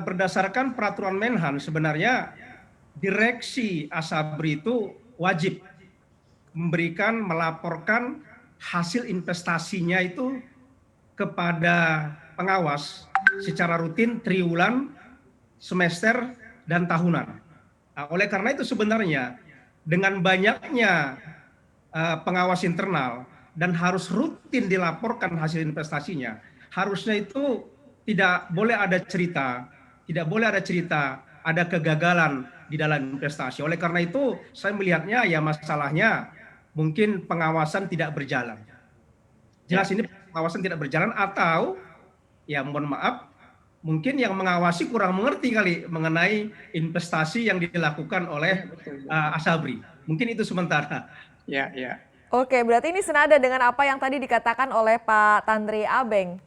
berdasarkan peraturan Menhan sebenarnya direksi Asabri itu wajib melaporkan hasil investasinya itu kepada pengawas secara rutin triwulan, semester, dan tahunan. Nah, oleh karena itu sebenarnya dengan banyaknya pengawas internal dan harus rutin dilaporkan hasil investasinya, harusnya itu tidak boleh ada cerita ada kegagalan di dalam investasi. Oleh karena itu saya melihatnya ya masalahnya mungkin pengawasan tidak berjalan. Jelas ini pengawasan tidak berjalan atau ya mohon maaf mungkin yang mengawasi kurang mengerti kali mengenai investasi yang dilakukan oleh Asabri. Mungkin itu sementara. Ya, ya. Oke, berarti ini senada dengan apa yang tadi dikatakan oleh Pak Tandri Abeng.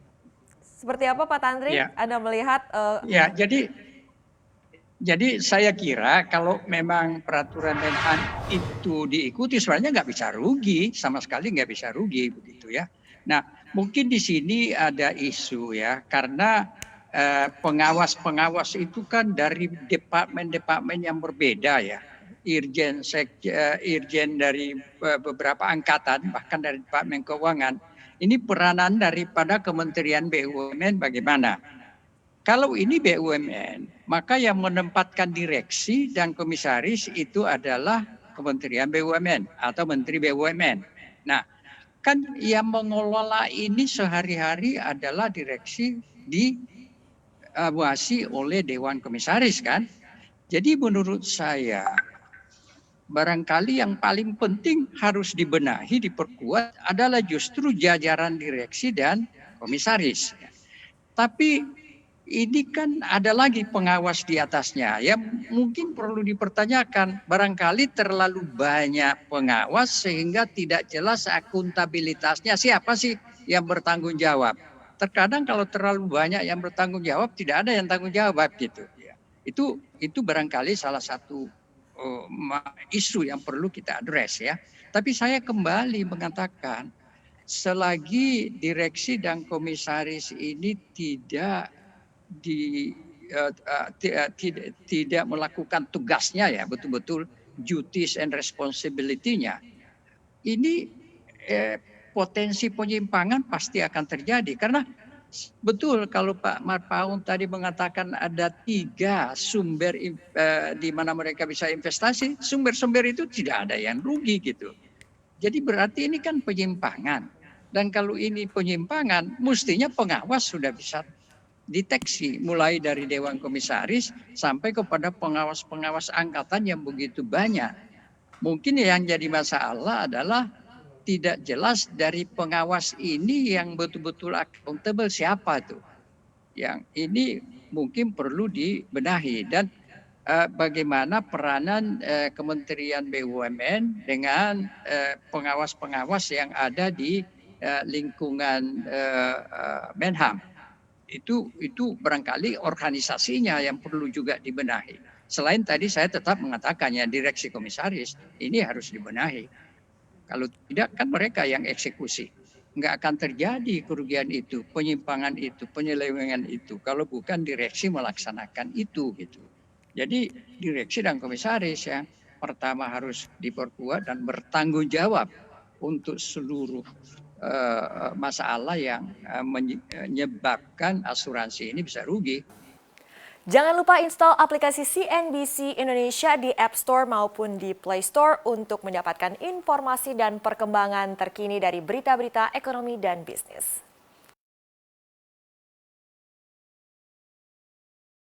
Seperti apa Pak Tandri? Ya. Anda melihat? Ya, jadi saya kira kalau memang peraturan Menhan itu diikuti sebenarnya nggak bisa rugi, sama sekali nggak bisa rugi begitu ya. Nah, mungkin di sini ada isu ya, karena pengawas-pengawas itu kan dari departemen-departemen yang berbeda ya. Irjen dari beberapa angkatan, bahkan dari Departemen Keuangan. Ini peranan daripada Kementerian BUMN bagaimana? Kalau ini BUMN, maka yang menempatkan direksi dan komisaris itu adalah Kementerian BUMN atau Menteri BUMN. Nah, kan yang mengelola ini sehari-hari adalah direksi diawasi oleh Dewan Komisaris kan. Jadi menurut saya barangkali yang paling penting harus dibenahi, diperkuat adalah justru jajaran direksi dan komisaris. Tapi ini kan ada lagi pengawas di atasnya. Ya mungkin perlu dipertanyakan, barangkali terlalu banyak pengawas sehingga tidak jelas akuntabilitasnya. Siapa sih yang bertanggung jawab? Terkadang kalau terlalu banyak yang bertanggung jawab, tidak ada yang tanggung jawab gitu. Itu barangkali salah satu isu yang perlu kita address ya. Tapi saya kembali mengatakan, selagi direksi dan komisaris ini tidak melakukan tugasnya ya, betul-betul duties and responsibility-nya, ini potensi penyimpangan pasti akan terjadi. Karena betul kalau Pak Marpaung tadi mengatakan ada 3 sumber di mana mereka bisa investasi, sumber-sumber itu tidak ada yang rugi gitu. Jadi berarti ini kan penyimpangan. Dan kalau ini penyimpangan, mestinya pengawas sudah bisa deteksi mulai dari Dewan Komisaris sampai kepada pengawas-pengawas angkatan yang begitu banyak. Mungkin yang jadi masalah adalah tidak jelas dari pengawas ini yang betul-betul accountable siapa tuh. Yang ini mungkin perlu dibenahi dan bagaimana peranan Kementerian BUMN dengan pengawas-pengawas yang ada di lingkungan Menhan. Itu barangkali organisasinya yang perlu juga dibenahi. Selain tadi saya tetap mengatakannya direksi komisaris ini harus dibenahi. Kalau tidak kan mereka yang eksekusi. Nggak akan terjadi kerugian itu, penyimpangan itu, penyelewengan itu. Kalau bukan direksi melaksanakan itu gitu. Jadi direksi dan komisaris yang pertama harus diperkuat dan bertanggung jawab untuk seluruh masalah yang menyebabkan asuransi ini bisa rugi. Jangan lupa install aplikasi CNBC Indonesia di App Store maupun di Play Store untuk mendapatkan informasi dan perkembangan terkini dari berita-berita ekonomi dan bisnis.